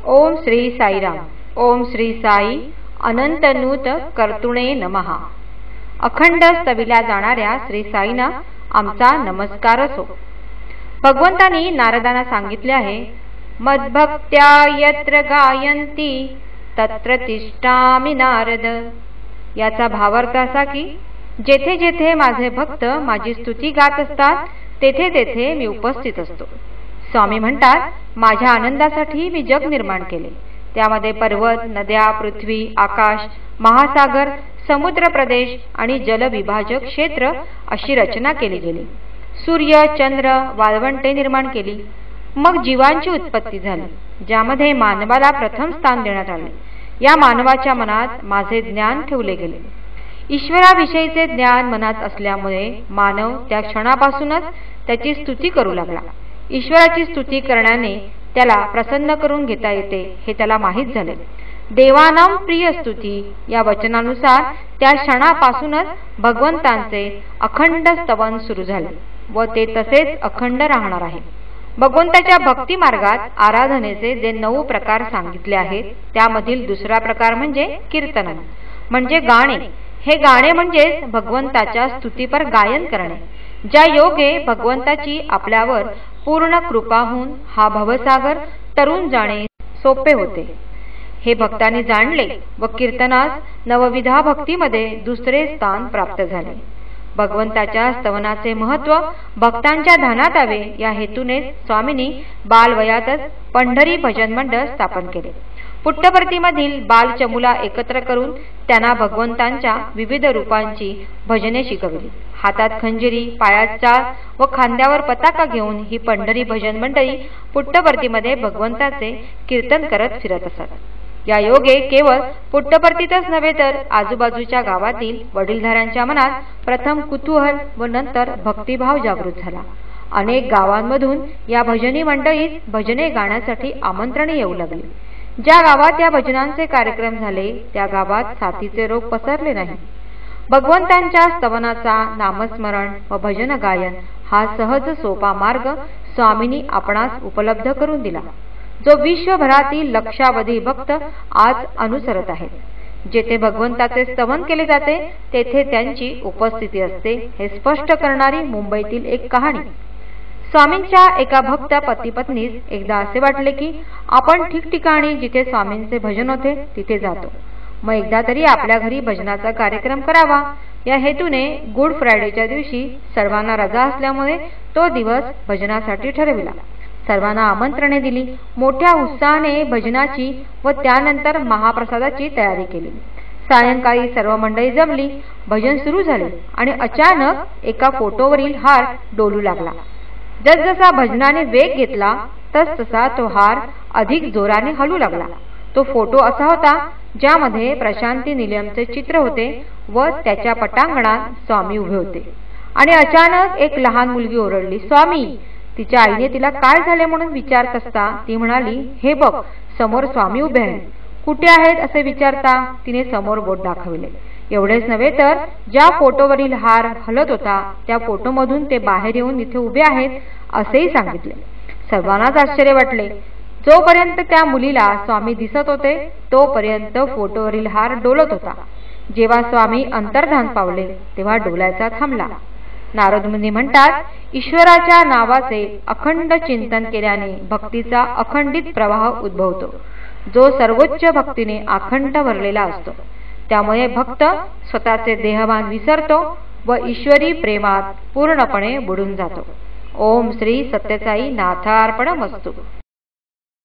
ओम श्री साईराम। ओम श्री साई अनंतनूत कर्तुणे नमः। अखंड स्तविल्या जाणाऱ्या श्री साईंना आमचा नमस्कार असो। भगवंतांनी नारदांना सांगितले आहे, मद्भक्त्या यत्र गायन्ति तत्र तिष्ठामि नारद। याचा भावार्थ असा की जेथे जेथे माझे भक्त माझी स्तुती गात असतात तेथे तेथे मी उपस्थित असतो। स्वामी म्हणतात, माझ्या आनंदासाठी मी जग निर्माण केले। त्यामध्ये पर्वत, नद्या, पृथ्वी, आकाश, महासागर, समुद्र प्रदेश आणि जलविभाजक क्षेत्र अशी रचना केली गेली। सूर्य, चंद्र, वाळवंटे निर्माण केली। मग जीवांची उत्पत्ती झाली, ज्यामध्ये मानवाला प्रथम स्थान देण्यात आले। या मानवाच्या मनात माझे ज्ञान ठेवले गेले। ईश्वराविषयीचे ज्ञान मनात असल्यामुळे मानव त्या क्षणापासूनच त्याची स्तुती करू लागला। ईश्वराची स्तुती करण्याने त्याला प्रसन्न करून घेता येते हे त्याला माहीत झाले। देवानां प्रिय स्तुती या वचनानुसार त्या क्षणापासूनच भगवंतांचे अखंड स्तवन सुरू झाले व ते तसेच अखंड राहणार आहे। भगवंताच्या भक्ती मार्गात आराधनेचे जे 9 प्रकार सांगितले आहेत त्यामधील दुसरा प्रकार म्हणजे कीर्तन, म्हणजे गाणे। हे गाणे म्हणजेच भगवंताच्या स्तुतीपर गायन करणे। ज्या योगे भगवंताची आपल्यावर पूर्ण कृपा होऊन हा भवसागर तरुण जाणे सोपे होते हे भक्तांनी जाणले व कीर्तनास नवविधा भक्तीमध्ये दुसरे स्थान प्राप्त झाले। भगवंताच्या स्तवनाचे महत्त्व भक्तांच्या ध्यानात यावे या हेतूने स्वामींनी बालवयातच पंढरी भजन मंडळ स्थापन केले। पुट्टपर्तीमधील बालचमुला एकत्र करून त्यांना भगवंतांच्या विविध रूपांची भजने शिकवली। हातात खंजिरी, पायात चाळ व खांद्यावर पताका घेऊन ही पंढरी भजन मंडळी पुट्टपर्तीमध्ये भगवंताचे कीर्तन करत फिरत असत। या योगे केवळ पुट्टपर्तीतच नव्हे तर आजूबाजूच्या गावातील वडीलधाऱ्यांच्या मनात प्रथम कुतूहल व नंतर भक्तिभाव जागृत झाला। अनेक गावांमधून या भजनी मंडळीत भजने गाण्यासाठी आमंत्रणे येऊ लागली। ज्या गावात या भजनांचे कार्यक्रम झाले त्या गावात साथीचे रोग पसरले नाही। भगवंतांच्या स्तवनाचा नामस्मरण व भजन गायन हा सहज सोपा मार्ग स्वामींनी आपणास उपलब्ध करून दिला, जो विश्वभरातील लक्षावधी भक्त आज अनुसरत आहेत। जेथे भगवंताचे स्तवन केले जाते तेथे त्यांची उपस्थिती असते हे स्पष्ट करणारी मुंबईतील एक कहाणी। स्वामींच्या एका भक्त पती पत्नीस एकदा असे वाटले की आपण ठिकठिकाणी जिथे स्वामींचे भजन होते तिथे जातो, मग एकदा तरी आपल्या घरी भजनाचा कार्यक्रम करावा। या हेतूने गुड फ्रायडेच्या दिवशी सर्वांना रजा असल्यामुळे तो दिवस भजनासाठी ठरविला। सर्वांना आमंत्रणे दिली। मोठ्या उत्साहाने भजनाची व त्यानंतर महाप्रसादाची तयारी केली। सायंकाळी सर्व मंडळी जमली, भजन सुरू झाले आणि अचानक एका फोटोवरील हार डोलू लागला। जसजसा भजनाने वेग घेतला तसतसा तो हार अधिक जोराने हलू लागला। तो फोटो असा होता ज्यामध्ये प्रशांती निलयमचे चित्र होते व त्याच्या पटांगणात स्वामी उभे होते। आणि अचानक एक लहान मुलगी ओरडली, स्वामी! तिच्या आईने तिला काय झाले म्हणून विचारत असता ती म्हणाली, हे बघ, समोर स्वामी उभे आहेत। कुठे आहेत असे विचारता तिने समोर बोट दाखवले। एवढेच नव्हे तर ज्या फोटोवरील हार हलत होता त्या फोटोमधून ते बाहेर येऊन इथे उभे आहेत असेही सांगितले। सर्वांनाच आश्चर्य वाटले। जोपर्यंत त्या मुलीला स्वामी दिसत होते तोपर्यंत फोटोवरील हार डोलत होता। जेव्हा स्वामी अंतर्धान पावले तेव्हा डोलायचा थांबला। नारद मुनी म्हणतात, ईश्वराच्या नावाचे अखंड चिंतन केल्याने भक्तीचा अखंडित प्रवाह उद्भवतो, जो सर्वोच्च भक्तीने अखंड भरलेला असतो। त्यामुळे भक्त स्वतःचे देहभान विसरतो व ईश्वरी प्रेमात पूर्णपणे बुडून जातो। ओम श्री सत्यसाई नाथार्पणमस्तु।